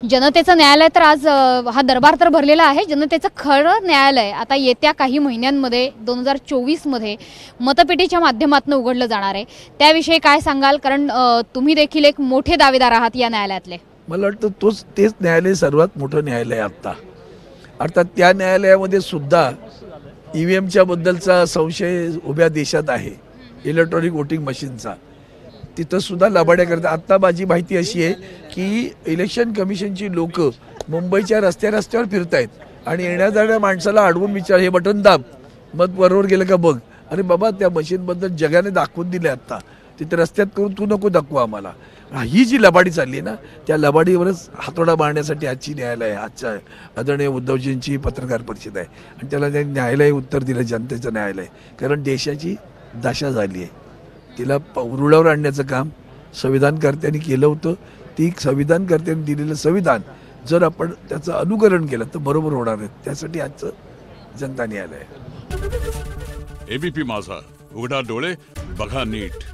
जनतेचं न्यायालय तर आज हा दरबार तर भरलेला आहे। जनतेचं खरं न्यायालय आता येत्या काही महिन्यांमध्ये 2024 मध्ये मतपेटीच्या माध्यमातून उघडलं जाणार आहे। त्याविषयी काय सांगाल, कारण तुम्ही देखील एक मोठे दावेदार आहात या न्यायालयातले। मला वाटतं तेच न्यायालय सर्वात मोठं न्यायालय आता। अर्थात त्या न्यायालयामध्ये सुद्धा ईव्हीएमच्या बद्दलचा संशय उभ्या देशात आहे, इलेक्ट्रॉनिक वोटिंग मशीनचा। तिथं सुद्धा लबाड्या करतात। आत्ता माझी माहिती अशी आहे की इलेक्शन कमिशनची लोक मुंबईच्या रस्त्यावर फिरतायत आणि येण्या जाणाऱ्या माणसाला अडवून विचार, हे बटन दाब, मत बरोबर गेलं का बघ। अरे बाबा, त्या मशीनबद्दल जगाने दाखवून दिले। आता तिथे रस्त्यात करून तू नको दाखवू आम्हाला। ही जी लबाडी चालली आहे ना, त्या लबाडीवरच हातोडा मारण्यासाठी आजची न्यायालय आहे। आजच्या आदरणीय उद्धवजींची पत्रकार परिषद आहे आणि त्याला त्यांनी न्यायालय उत्तर दिलं, जनतेचं न्यायालय। कारण देशाची दशा झाली आहे, तिला रुळावर आणण्याचं काम संविधानकर्त्यांनी केलं होतं। ती संविधानकर्त्यांनी दिलेलं संविधान जर आपण त्याचं अनुकरण केलं तर बरोबर होणार आहे। त्यासाठी आजचं जनता न्यायालय आहे। एबीपी माझा, उघडा डोळे बघा नीट।